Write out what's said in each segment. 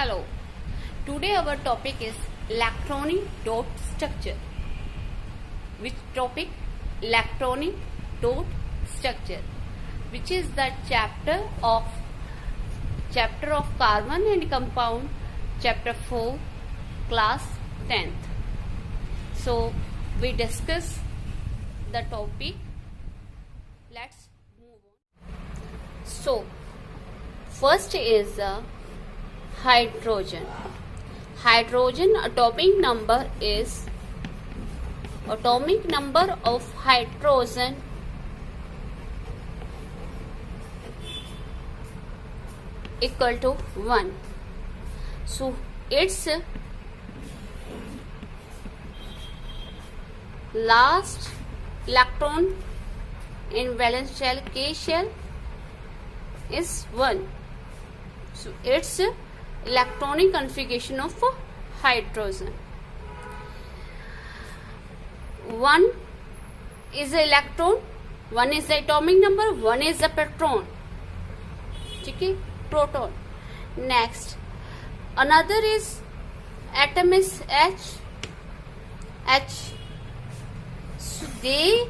Hello. Today our topic is electronic dot structure. Which topic? Electronic dot structure, which is the chapter of carbon and compound, chapter 4, class 10th. So we discuss the topic. Let's move on. So first is hydrogen. Hydrogen atomic number of hydrogen equal to 1. So its last electron in valence shell K shell is 1. So its electronic configuration of hydrogen. 1 is the electron, 1 is the atomic number, 1 is the proton. Okay, proton. Next, another is atom is H. So they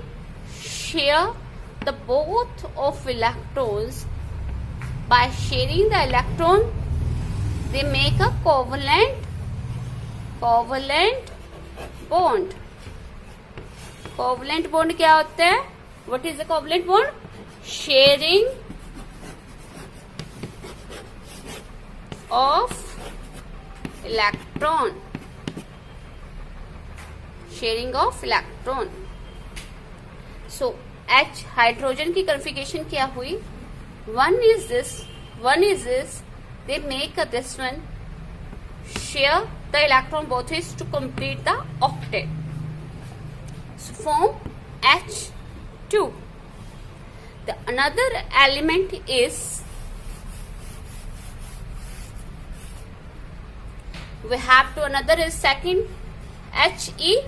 share the both of electrons. By sharing the electron, they make a covalent bond. Covalent bond क्या होता है? What is the covalent bond? Sharing of electron. Sharing of electron. So H hydrogen की configuration क्या हुई? One is this. They make this one share the electron both ways to complete the octet. So form H2. The another element is we have to another is second He,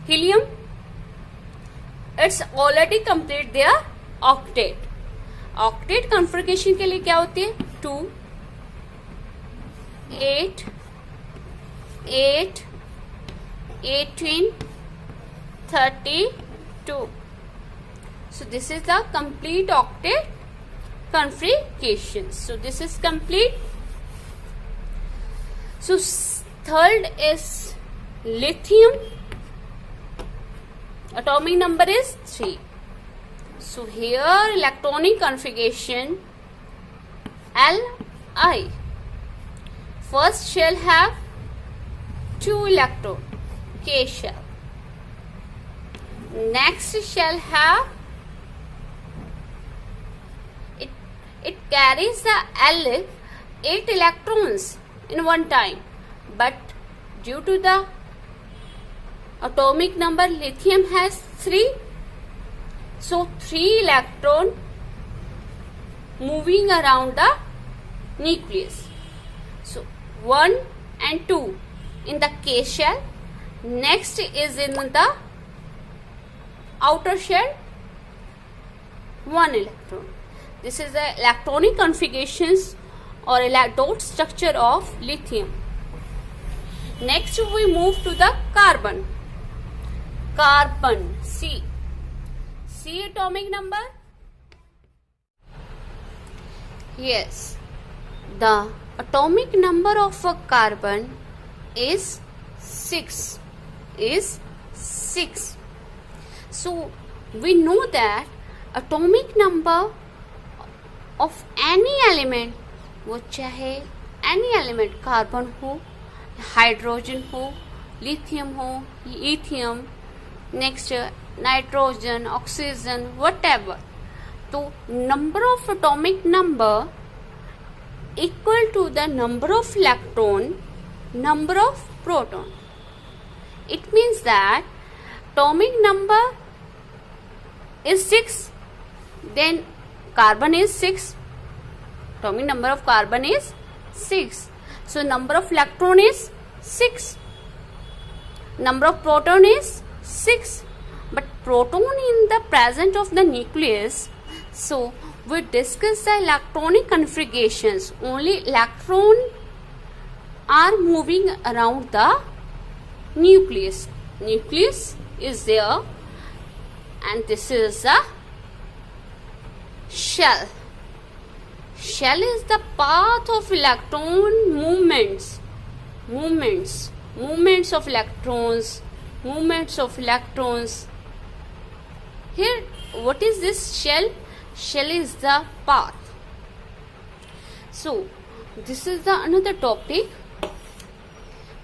helium. It's already complete their octet. Octet configuration के लिए क्या होती है? 2 8 8 18 32. So this is the complete octet configuration. So this is complete. So third is lithium. Atomic number is 3. So here electronic configuration Li. First shell have 2 electron, K shell. Next shell have it carries the L 8 electrons in one time, but due to the atomic number lithium has 3. So 3 electron moving around the nucleus. So 1 and 2 in the K shell. Next is in the outer shell 1 electron. This is the electronic configurations or dot structure of lithium. Next we move to the carbon. Carbon C atomic number? Yes. The atomic number of a carbon is 6. So we know that atomic number of any element, वो चाहे any element, carbon हो, hydrogen हो, lithium हो, lithium, next nitrogen, oxygen, whatever. तो number of atomic number equal to the number of electron, number of proton. It means that atomic number is 6, then carbon is 6. Atomic number of carbon is 6. So number of electron is 6. Number of proton is 6. But proton in the presence of the nucleus, so we discuss the electronic configurations. Only electron are moving around the nucleus. Nucleus is there, and this is the shell. Shell is the path of electron movements of electrons. Here, what is this shell? Shell is the path. So this is the another topic.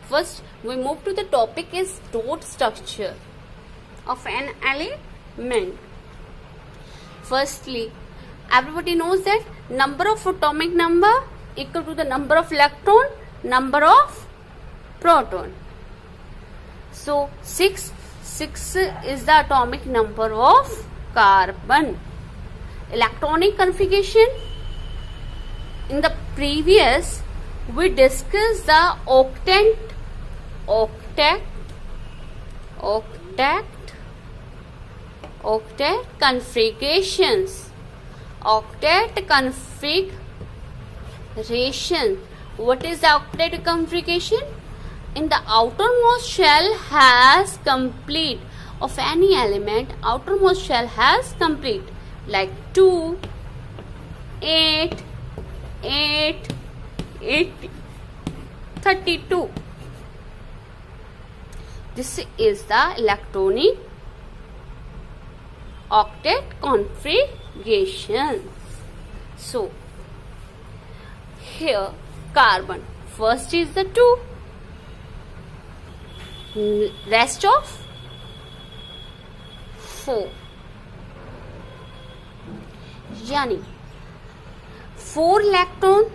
First we move to the topic is dot structure of an element. Firstly, everybody knows that number of atomic number equal to the number of electron, number of proton. So 6 is the atomic number of carbon. Electronic configuration, in the previous we discussed the octet configurations. Octet configuration. What is the octet configuration? In the outermost shell has complete of any element. Outermost shell has complete, like 2, 8, 32. This is the electronic octet configuration. So here carbon, first is the 2, rest of 4, yani 4 electron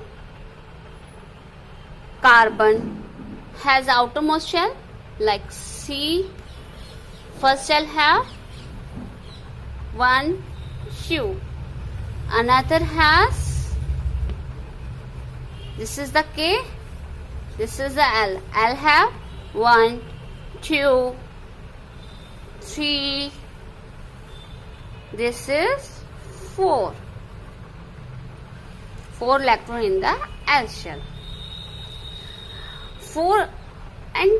carbon has outermost shell, like C. First shell have 1 Q, another has, this is the K, this is the L. L have 1, 2, 3, this is 4 electron in the L shell. 4, and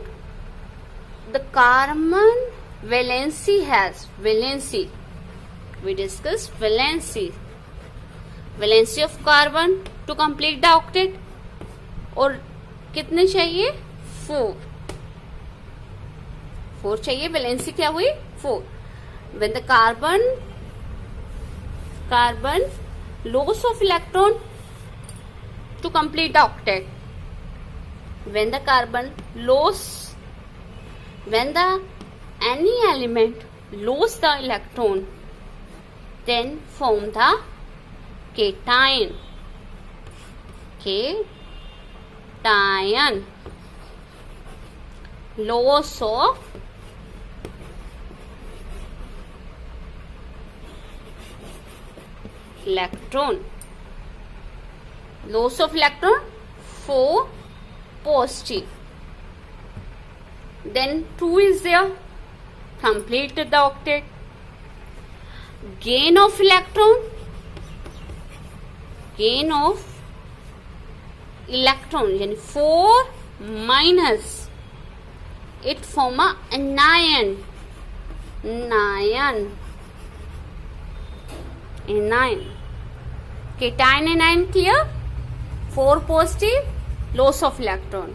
the carbon valency has, valency we discussed, valency of carbon to complete the octet. और कितने चाहिए? 4 चाहिए. Valency क्या हुई? 4. When the carbon loss of electron to complete the octet. When the any element lose the electron, then form the cation. Loss of electron. 4 positive. Then 2 is there, completed the octet. Gain of electron, yani 4 minus, it form a anion. Cation anion clear? 4 positive, loss of electron.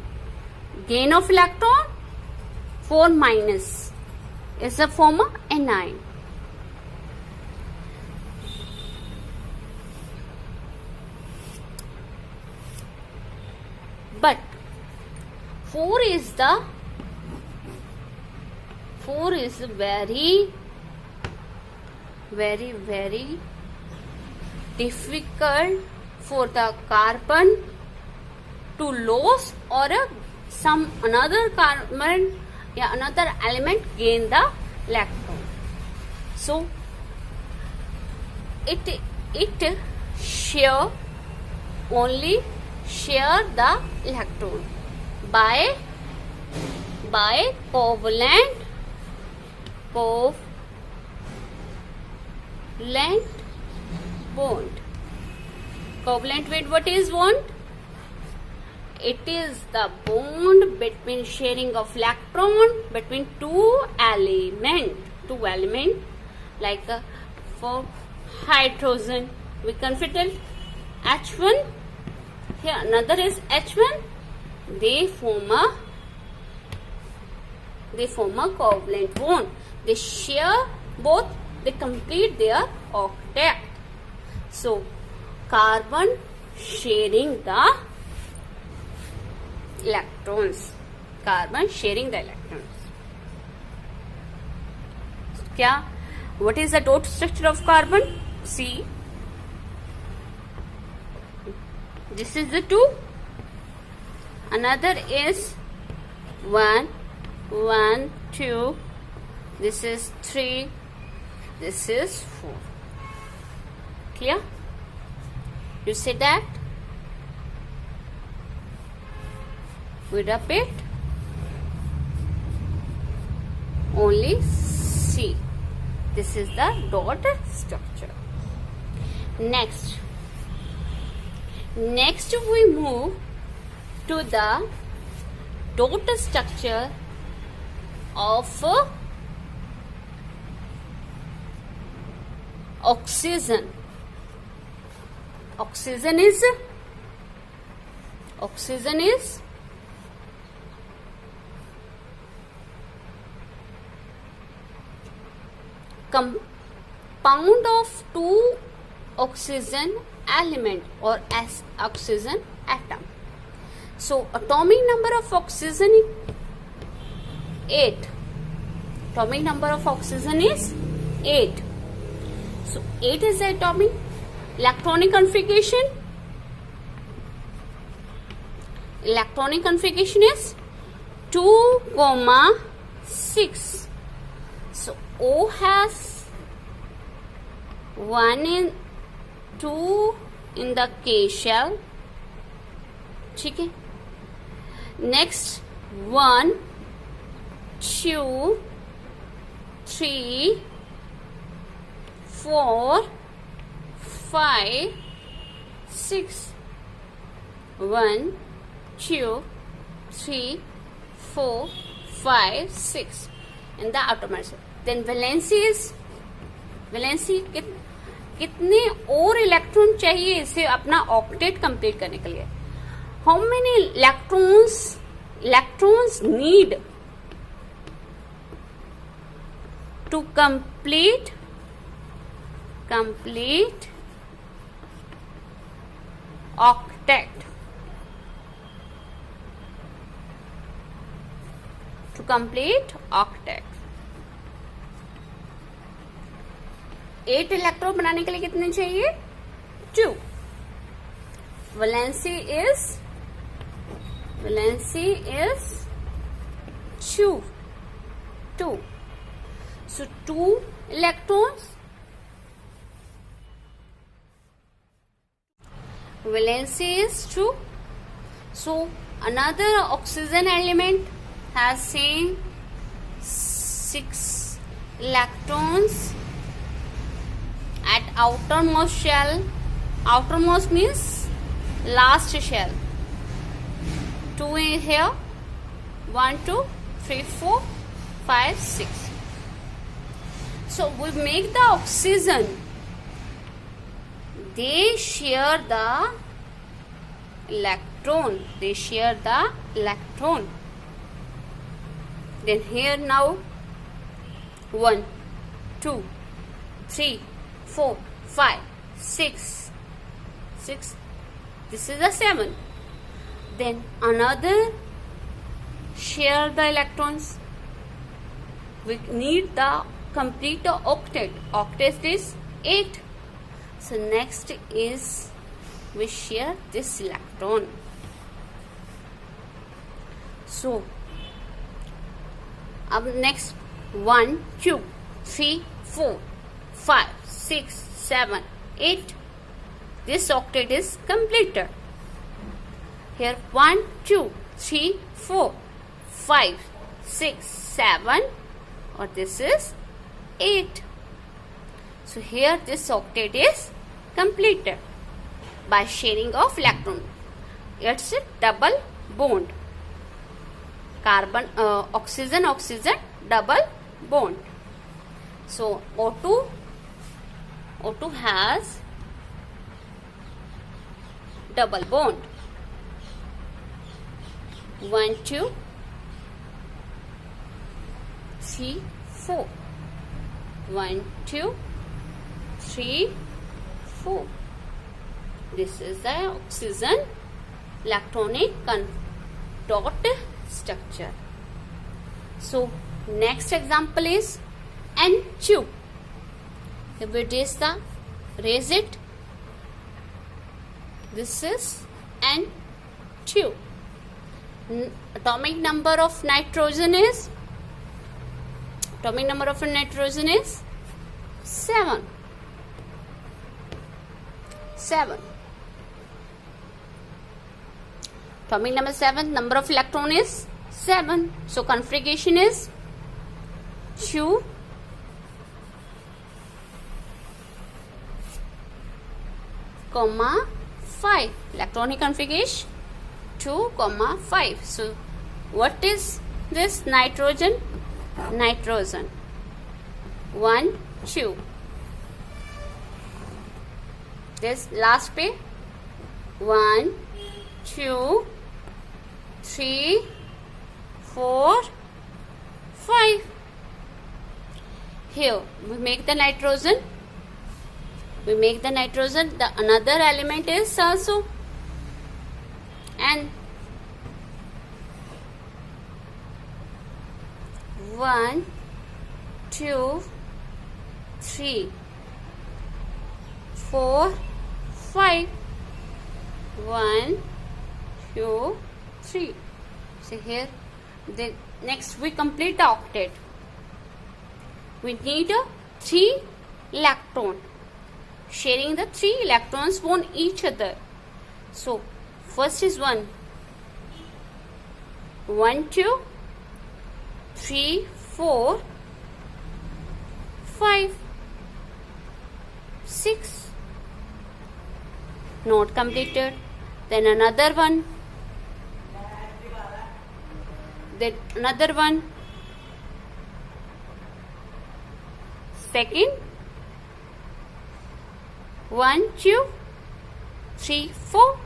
Gain of electron, 4 minus, is a form of anion. But 4 is very, very, very difficult for the carbon to lose or some another carbon, another element gain the electron. So it share the electron by covalent bond. Covalent with what is bond? It is the bond between sharing of electron between two element like for hydrogen we consider H1. Here another is H1. They form a covalent bond. They share both. They complete their octet. So carbon sharing the electrons. क्या? What is the dot structure of carbon? See, this is the 2. Another is 1, 1, 2. This is 3. This is 4. Clear? You see that? We repeat. Only C. This is the dot structure. Next we move to the dot structure of oxygen. Oxygen is compound of two oxygen element or as oxygen atom. So atomic number of oxygen is 8. Atomic number of oxygen is 8. So 8 is the atomic. Electronic configuration is 2, 6. So O has 1 in 2 in the K shell. ठीक है. Next 1, 2, 3, 4, 5, 6. 1, 2, 3, 4, 5, 6 in the atomic. Then valency कितने और electron चाहिए इसे अपना octet complete करने के लिए? How many electrons need to complete octet? To complete octet 8 electron बनाने के लिए कितने चाहिए? 2. Valency is 2. So 2 electrons. Valency is 2. So another oxygen element has same 6 electrons at outermost shell. Outermost means last shell. 2 in here. 1, 2, 3, 4, 5, 6. So we make the oxygen. They share the electron. Then here now 1, 2, 3, 4, 5, 6. This is a 7. Then another share the electrons. We need the complete octet. Octet is 8. So next is we share this electron. So up next 1, 2, 3, 4, 5, 6, 7, 8. This octet is completed. Here 1, 2, 3, 4, 5, 6, 7, or this is 8. So here this octet is completed by sharing of electron. it's a double bond. Carbon, oxygen, oxygen, double bond. So O2 has double bond. 1, 2, 3, 4. 1, 2, 3, 4. This is the oxygen electronic dot structure. So next example is N2. If we raise it, this is N2. Atomic number of nitrogen is 7. 7. Atomic number 7, number of electron is 7. So configuration is 2, 5. Electronic configuration 2, 5. So what is this? Nitrogen. 1, 2. This last page. 1, 2, 3, 4, 5. Here we make the nitrogen. The another element is also N. 1, 2, 3, 4, 5. 1, 2, 3. So here, next we complete the octet. We need 3 electron, sharing the 3 electrons on each other. So first is 1, 2, 3, 4, 5, 6. Not completed. Then another one. Second. 1, 2, 3, 4,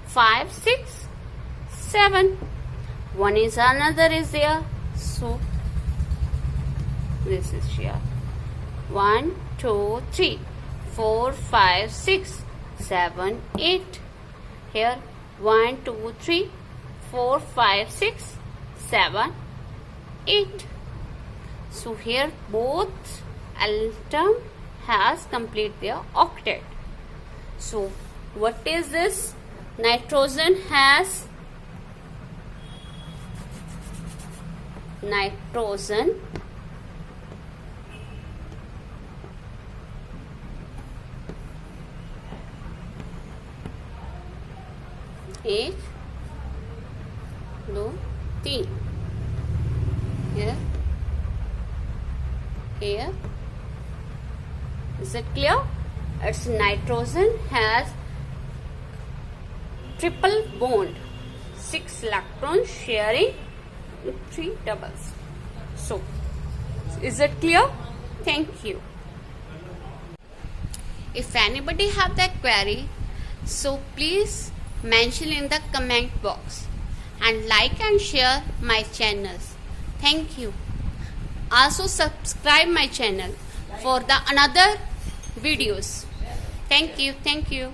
5, 6, 7. One is another is there. So this is here. 1, 2, 3, 4, 5, 6, 7, 8. Here 1, 2, 3, 4, 5, 6, 7, 8. So here both atom has complete their octet. So what is this? Nitrogen has 1, 2, 3. Here. Is it clear? Its nitrogen has triple bond, 6 electrons sharing 3 doubles. So, is it clear? Thank you. If anybody have that query, so please mention in the comment box and like and share my channels. Thank you. Also subscribe my channel for the another videos. Thank you.